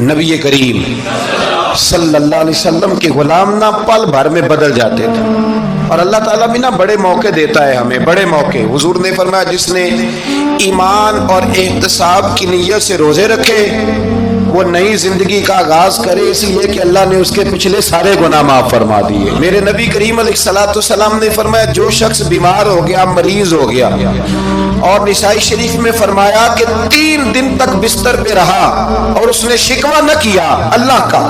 نبی کریم صلی اللہ علیہ وسلم کے غلام نہ پل بھر میں بدل جاتے تھے. اور اللہ تعالیٰ بھی نا بڑے موقع دیتا ہے ہمیں, بڑے موقع. حضور نے فرمایا جس نے ایمان اور احتساب کی نیت سے روزے رکھے وہ نئی زندگی کا آغاز کرے, اس لیے کہ اللہ نے اس کے پچھلے سارے گناہ معاف فرما دیے. میرے نبی کریم علیہ الصلوۃ والسلام نے فرمایا جو شخص بیمار ہو گیا, مریض ہو گیا, اور نسائی شریف میں فرمایا کہ 3 دن تک بستر پہ رہا اور اس نے شکوہ نہ کیا اللہ کا,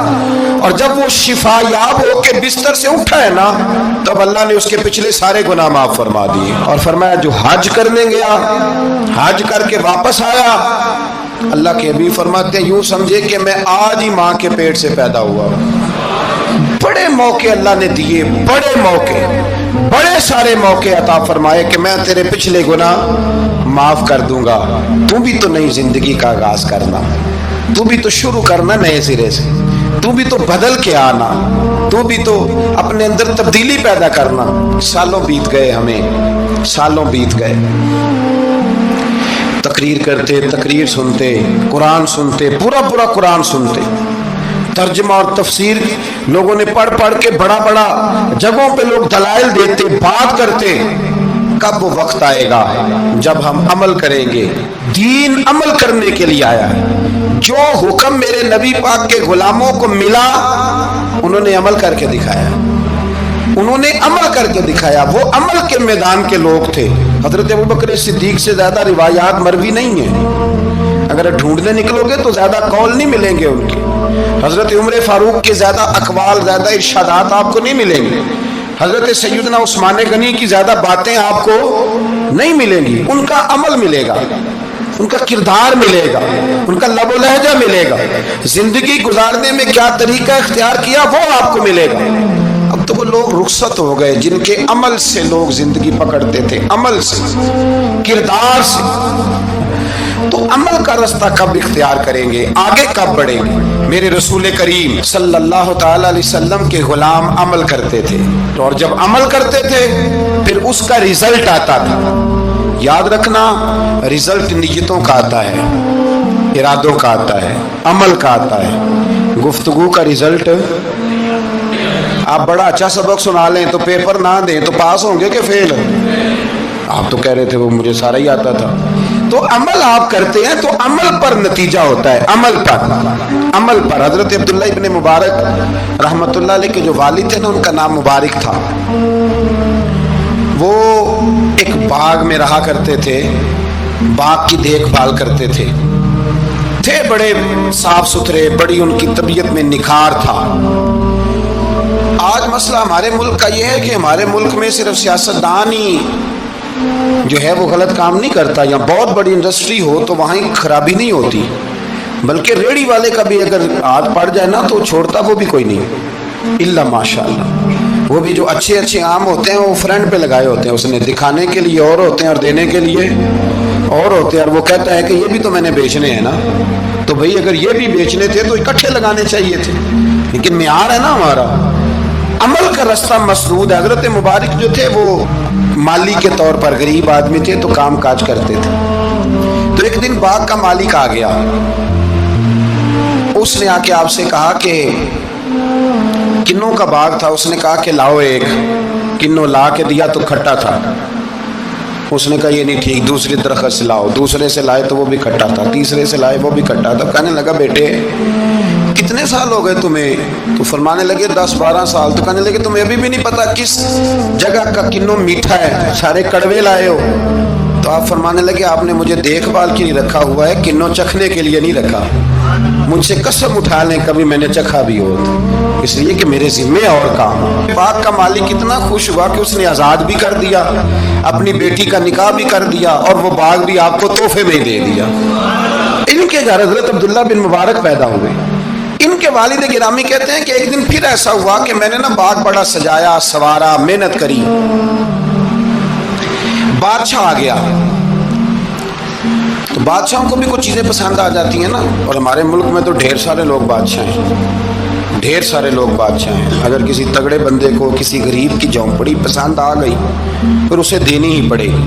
اور جب وہ شفا یاب ہو کے بستر سے اٹھا ہے نا تب اللہ نے اس کے پچھلے سارے گناہ معاف فرما دیے. اور فرمایا جو حج کرنے گیا, حج کر کے واپس آیا, اللہ کے حبیب فرماتے ہیں یوں سمجھے کہ میں آج ہی ماں کے پیٹ سے پیدا ہوا. بڑے موقع اللہ نے دیے, بڑے موقع, بڑے سارے موقع عطا فرمائے کہ میں تیرے پچھلے گناہ معاف کر دوں گا. تو بھی تو نئی زندگی کا آغاز کرنا, تو بھی تو شروع کرنا نئے سرے سے, تو بھی تو بدل کے آنا, تو بھی تو اپنے اندر تبدیلی پیدا کرنا. سالوں بیت گئے, ہمیں سالوں بیت گئے, تقریر کرتے, تقریر سنتے, قرآن سنتے, پورا پورا قرآن سنتے, ترجمہ اور تفسیر لوگوں نے پڑھ پڑھ کے بڑا بڑا جگہوں پہ لوگ دلائل دیتے, بات کرتے. کب وہ وقت آئے گا جب ہم عمل کریں گے؟ دین عمل کرنے کے لیے آیا ہے. جو حکم میرے نبی پاک کے غلاموں کو ملا انہوں نے عمل کر کے دکھایا, انہوں نے عمل کر کے دکھایا. وہ عمل کے میدان کے لوگ تھے. حضرت ابوبکر صدیق سے زیادہ روایات مروی نہیں ہیں, اگر ڈھونڈنے نکلو گے تو زیادہ قول نہیں ملیں گے ان کے. حضرت عمر فاروق کے زیادہ اقوال, زیادہ ارشادات آپ کو نہیں ملیں گے. حضرت سیدنا عثمان غنی کی زیادہ باتیں آپ کو نہیں ملیں گی. ان کا عمل ملے گا, ان کا کردار ملے گا, ان کا لب و لہجہ ملے گا, زندگی گزارنے میں کیا طریقہ اختیار کیا وہ آپ کو ملے گا. اب تو وہ لوگ رخصت ہو گئے جن کے عمل سے لوگ زندگی پکڑتے تھے, عمل سے, کردار سے. تو عمل کا رستہ کب اختیار کریں گے, آگے کب بڑھیں گے؟ میرے رسول کریم صلی اللہ تعالی علیہ وسلم کے غلام عمل کرتے تھے, اور جب عمل کرتے تھے پھر اس کا رزلٹ آتا تھا. یاد رکھنا, رزلٹ نیتوں کا آتا ہے, ارادوں کا آتا ہے, عمل کا آتا ہے. گفتگو کا رزلٹ, آپ بڑا اچھا سبق سنا لیں تو پیپر نہ دیں تو پاس ہوں گے کہ فیل؟ آپ تو کہہ رہے تھے وہ مجھے سارا ہی آتا تھا. تو عمل آپ کرتے ہیں تو عمل پر نتیجہ ہوتا ہے, عمل پر, عمل پر. حضرت عبداللہ ابن مبارک رحمت اللہ علیہ کے جو والد تھے نا ان کا نام مبارک تھا. وہ ایک باغ میں رہا کرتے تھے, باغ کی دیکھ بھال کرتے تھے بڑے صاف ستھرے, بڑی ان کی طبیعت میں نکھار تھا. آج مسئلہ ہمارے ملک کا یہ ہے کہ ہمارے ملک میں صرف سیاستدان ہی جو ہے وہ غلط کام نہیں کرتا. یا بہت بڑی انڈسٹری ہو تو وہاں خرابی نہیں ہوتی, بلکہ ریڑھی والے کا بھی اگر ہاتھ پڑ جائے نا تو چھوڑتا وہ بھی کوئی نہیں, الا ماشاء اللہ. وہ بھی جو اچھے اچھے آم ہوتے ہیں وہ فرنٹ پہ لگائے ہوتے ہیں, اس نے دکھانے کے لیے اور ہوتے ہیں اور دینے کے لیے اور ہوتے ہیں. اور وہ کہتا ہے کہ یہ بھی تو میں نے بیچنے ہیں نا, تو بھئی اگر یہ بھی بیچنے تھے تو اکٹھے لگانے چاہیے تھے. لیکن معیار ہے نا ہمارا, عمل کا رستہ مسدود ہے. حضرت مبارک جو تھے وہ مالی کے طور پر غریب آدمی تھے تو کام کاج کرتے تھے. تو ایک دن باغ کا مالک آ گیا, اس نے آ کے آپ سے کہا کہ کنوں کا باغ تھا, اس نے کہا کہ لاؤ ایک. کنوں لا کے دیا تو کھٹا تھا. اس نے کہا یہ نہیں ٹھیک, دوسری درخت سے لاؤ. دوسرے سے لائے تو وہ بھی کھٹا تھا, تیسرے سے لائے وہ بھی کھٹا تھا. کہنے لگا بیٹے کتنے سال ہو گئے تمہیں؟ تو فرمانے لگے 10-12 سال. تو کہنے لگے تمہیں ابھی بھی نہیں پتا کس جگہ کا کنوں میٹھا ہے, سارے کڑوے لائے ہو. تو آپ فرمانے لگے آپ نے مجھے دیکھ بھال کے لیے رکھا ہوا ہے, کنوں چکھنے کے لیے نہیں رکھا. مجھ سے قسم اٹھا لیں کبھی میں نے چکھا بھی ہو, اس لیے کہ میرے ذمے اور کام. باغ کا مالک اتنا خوش ہوا کہ اس نے آزاد بھی کر دیا, اپنی بیٹی کا نکاح بھی کر دیا, اور وہ باغ بھی آپ کو تحفے میں دے دیا. ان کے گھر حضرت عبداللہ بن مبارک پیدا ہوئے. ان کے والد گرامی کہتے ہیں کہ ایک دن پھر ایسا ہوا کہ میں نے نا باغ بڑا سجایا, سوارا, محنت کری. بادشاہ آ گیا. تو بادشاہوں کو بھی کچھ چیزیں پسند آ جاتی ہیں نا, اور ہمارے ملک میں تو ڈھیر سارے لوگ بادشاہ ہیں, ڈھیر سارے لوگ بادشاہ ہیں. اگر کسی تگڑے بندے کو کسی غریب کی جھونپڑی پسند آ گئی پھر اسے دینی ہی پڑے گی.